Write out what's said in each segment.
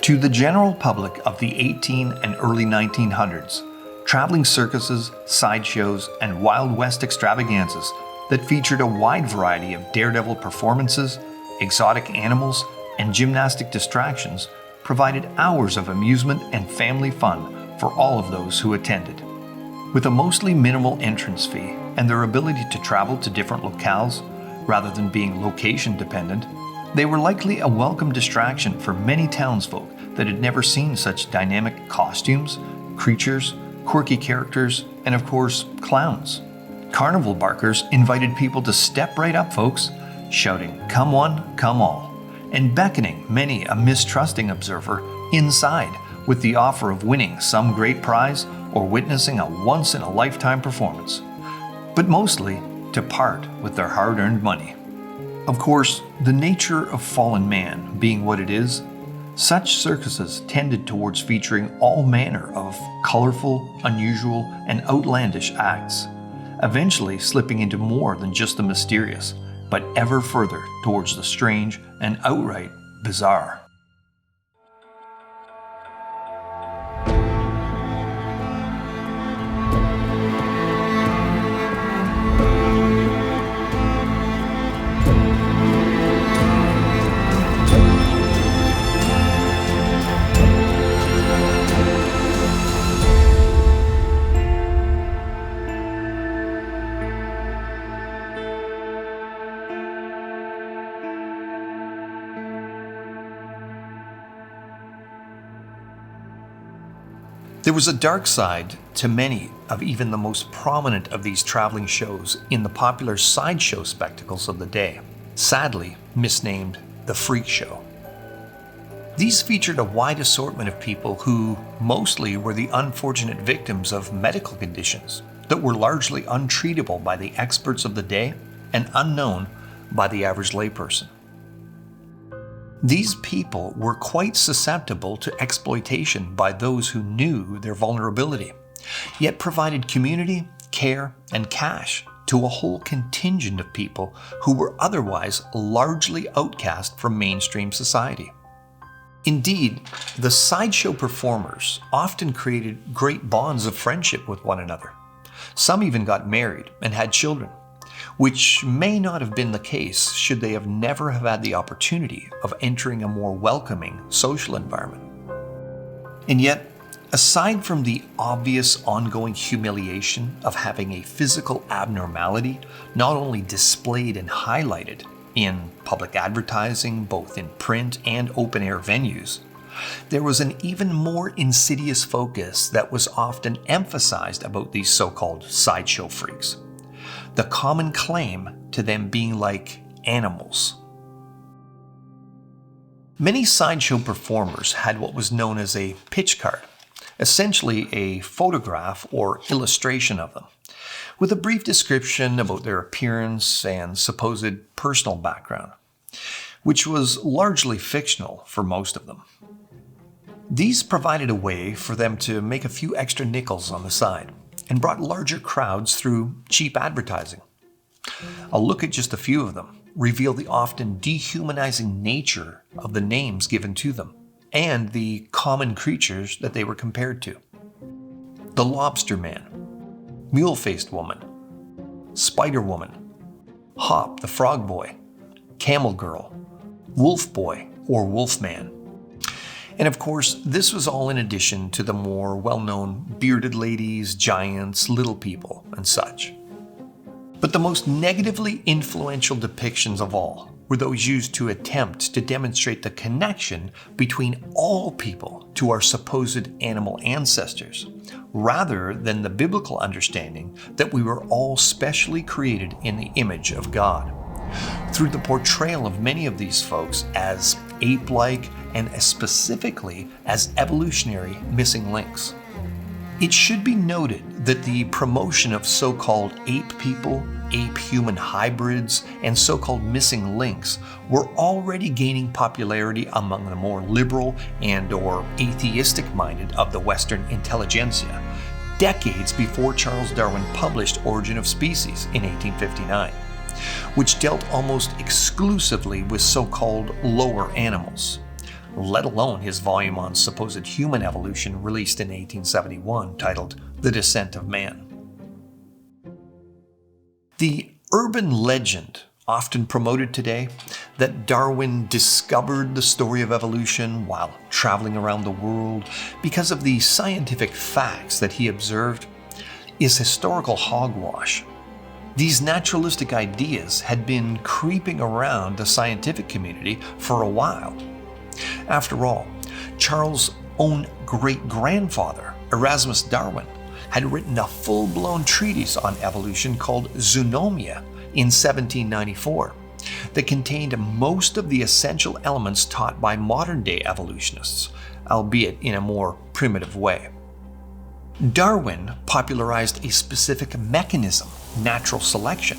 To the general public of the 18 and early 1900s, traveling circuses, sideshows, and Wild West extravaganzas that featured a wide variety of daredevil performances, exotic animals, and gymnastic distractions provided hours of amusement and family fun for all of those who attended. With a mostly minimal entrance fee and their ability to travel to different locales rather than being location dependent, they were likely a welcome distraction for many townsfolk that had never seen such dynamic costumes, creatures, quirky characters, and of course, clowns. Carnival Barkers invited people to step right up, folks, shouting, "Come one, come all," and beckoning many a mistrusting observer inside with the offer of winning some great prize or witnessing a once-in-a-lifetime performance, but mostly to part with their hard-earned money. Of course, the nature of fallen man being what it is, such circuses tended towards featuring all manner of colorful, unusual, and outlandish acts, eventually slipping into more than just the mysterious, but ever further towards the strange and outright bizarre. There was a dark side to many of even the most prominent of these traveling shows in the popular sideshow spectacles of the day, sadly misnamed the Freakshow. These featured a wide assortment of people who mostly were the unfortunate victims of medical conditions that were largely untreatable by the experts of the day and unknown by the average layperson. These people were quite susceptible to exploitation by those who knew their vulnerability, yet provided community, care, and cash to a whole contingent of people who were otherwise largely outcast from mainstream society. Indeed, the sideshow performers often created great bonds of friendship with one another. Some even got married and had children, which may not have been the case should they have never have had the opportunity of entering a more welcoming social environment. And yet, aside from the obvious ongoing humiliation of having a physical abnormality not only displayed and highlighted in public advertising, both in print and open-air venues, there was an even more insidious focus that was often emphasized about these so-called sideshow freaks. The common claim to them being like animals. Many sideshow performers had what was known as a pitch card, essentially a photograph or illustration of them, with a brief description about their appearance and supposed personal background, which was largely fictional for most of them. These provided a way for them to make a few extra nickels on the side, and brought larger crowds through cheap advertising. A look at just a few of them reveal the often dehumanizing nature of the names given to them and the common creatures that they were compared to. The Lobster Man, Mule-Faced Woman, Spider Woman, Hop the Frog Boy, Camel Girl, Wolf Boy or Wolf Man. And of course, this was all in addition to the more well-known bearded ladies, giants, little people, and such. But the most negatively influential depictions of all were those used to attempt to demonstrate the connection between all people to our supposed animal ancestors, rather than the biblical understanding that we were all specially created in the image of God. Through the portrayal of many of these folks as ape-like and specifically as evolutionary missing links. It should be noted that the promotion of so-called ape people, ape-human hybrids, and so-called missing links were already gaining popularity among the more liberal and/or atheistic-minded of the Western intelligentsia, decades before Charles Darwin published Origin of Species in 1859, which dealt almost exclusively with so-called lower animals, let alone his volume on supposed human evolution released in 1871 titled The Descent of Man. The urban legend often promoted today that Darwin discovered the story of evolution while traveling around the world because of the scientific facts that he observed is historical hogwash. These naturalistic ideas had been creeping around the scientific community for a while. After all, Charles' own great-grandfather, Erasmus Darwin, had written a full-blown treatise on evolution called Zoonomia in 1794 that contained most of the essential elements taught by modern-day evolutionists, albeit in a more primitive way. Darwin popularized a specific mechanism, natural selection,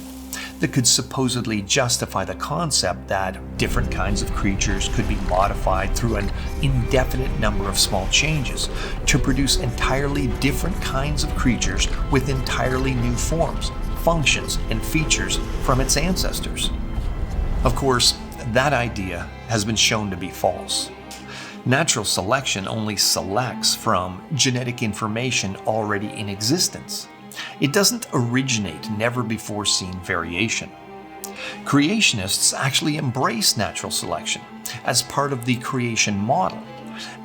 that could supposedly justify the concept that different kinds of creatures could be modified through an indefinite number of small changes to produce entirely different kinds of creatures with entirely new forms, functions, and features from its ancestors. Of course, that idea has been shown to be false. Natural selection only selects from genetic information already in existence. It doesn't originate never-before-seen variation. Creationists actually embrace natural selection as part of the creation model,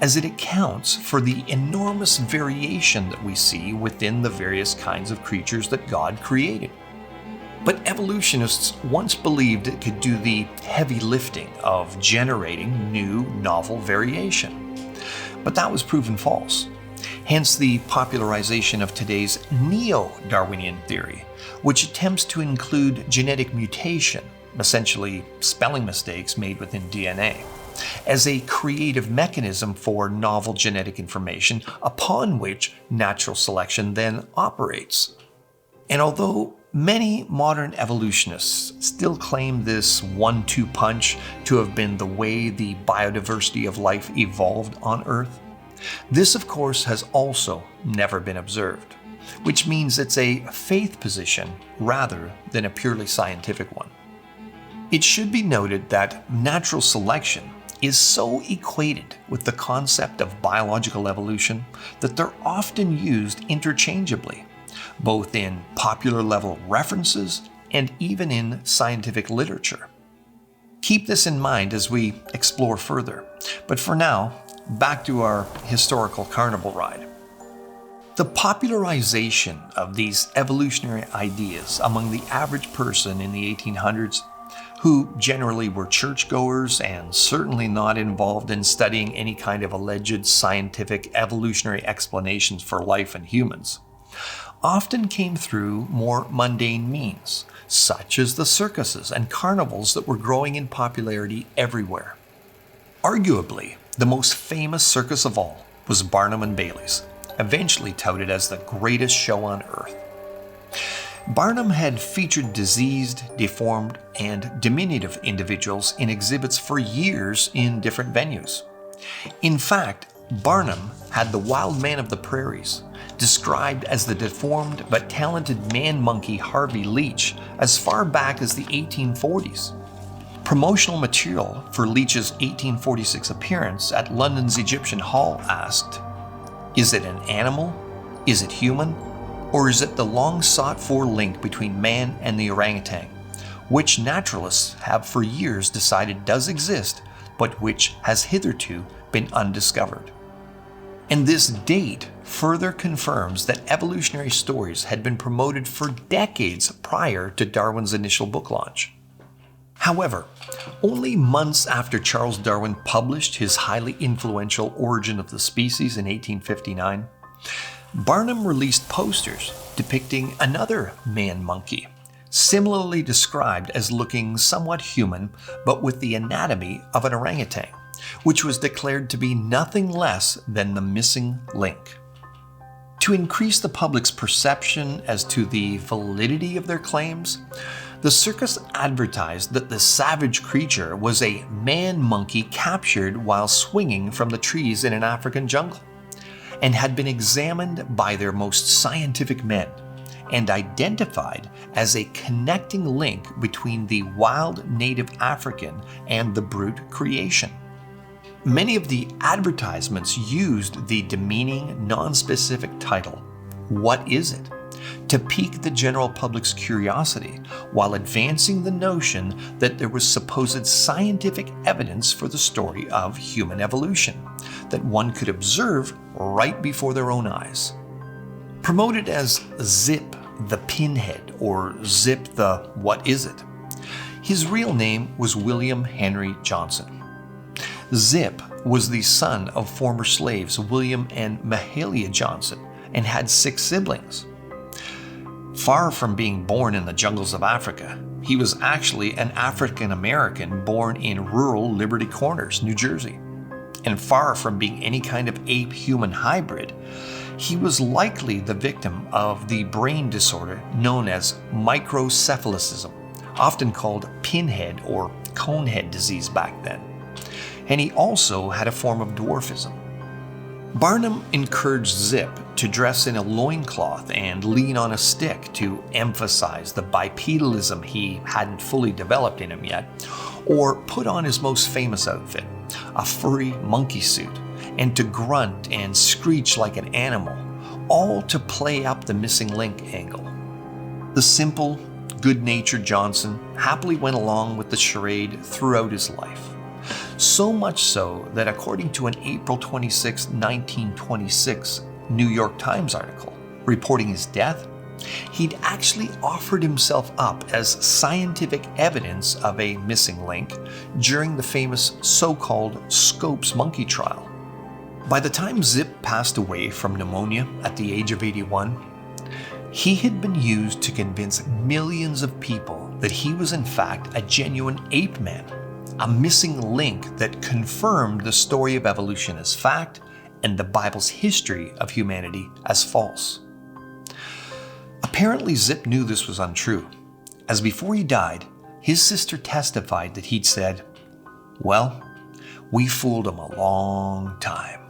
as it accounts for the enormous variation that we see within the various kinds of creatures that God created. But evolutionists once believed it could do the heavy lifting of generating new, novel variation. But that was proven false. Hence the popularization of today's neo-Darwinian theory, which attempts to include genetic mutation, essentially spelling mistakes made within DNA, as a creative mechanism for novel genetic information upon which natural selection then operates. And although many modern evolutionists still claim this 1-2 punch to have been the way the biodiversity of life evolved on Earth, this, of course, has also never been observed, which means it's a faith position rather than a purely scientific one. It should be noted that natural selection is so equated with the concept of biological evolution that they're often used interchangeably, both in popular level references and even in scientific literature. Keep this in mind as we explore further, but for now, back to our historical carnival ride. The popularization of these evolutionary ideas among the average person in the 1800s, who generally were churchgoers and certainly not involved in studying any kind of alleged scientific evolutionary explanations for life and humans, often came through more mundane means, such as the circuses and carnivals that were growing in popularity everywhere. Arguably, the most famous circus of all was Barnum and Bailey's, eventually touted as the greatest show on earth. Barnum had featured diseased, deformed, and diminutive individuals in exhibits for years in different venues. In fact, Barnum had the wild man of the prairies, described as the deformed but talented man-monkey Harvey Leach as far back as the 1840s. Promotional material for Leach's 1846 appearance at London's Egyptian Hall asked, "Is it an animal? Is it human? Or is it the long-sought-for link between man and the orangutan, which naturalists have for years decided does exist, but which has hitherto been undiscovered?" And this date further confirms that evolutionary stories had been promoted for decades prior to Darwin's initial book launch. However, only months after Charles Darwin published his highly influential Origin of the Species in 1859, Barnum released posters depicting another man-monkey, similarly described as looking somewhat human but with the anatomy of an orangutan, which was declared to be nothing less than the missing link. To increase the public's perception as to the validity of their claims, the circus advertised that the savage creature was a man-monkey captured while swinging from the trees in an African jungle, and had been examined by their most scientific men and identified as a connecting link between the wild native African and the brute creation. Many of the advertisements used the demeaning, non-specific title, "What is it?" to pique the general public's curiosity while advancing the notion that there was supposed scientific evidence for the story of human evolution that one could observe right before their own eyes. Promoted as Zip the Pinhead or Zip the What Is It, his real name was William Henry Johnson. Zip was the son of former slaves William and Mahalia Johnson and had 6 siblings. Far from being born in the jungles of Africa, he was actually an African American born in rural Liberty Corners, New Jersey. And far from being any kind of ape-human hybrid, he was likely the victim of the brain disorder known as microcephalicism, often called pinhead or conehead disease back then. And he also had a form of dwarfism. Barnum encouraged Zip to dress in a loincloth and lean on a stick to emphasize the bipedalism he hadn't fully developed in him yet, or put on his most famous outfit, a furry monkey suit, and to grunt and screech like an animal, all to play up the missing link angle. The simple, good-natured Johnson happily went along with the charade throughout his life. So much so that according to an April 26, 1926 New York Times article reporting his death, he'd actually offered himself up as scientific evidence of a missing link during the famous so-called Scopes monkey trial. By the time Zip passed away from pneumonia at the age of 81, he had been used to convince millions of people that he was in fact a genuine ape man, a missing link that confirmed the story of evolution as fact and the Bible's history of humanity as false. Apparently, Zip knew this was untrue, as before he died, his sister testified that he'd said, "Well, we fooled him a long time."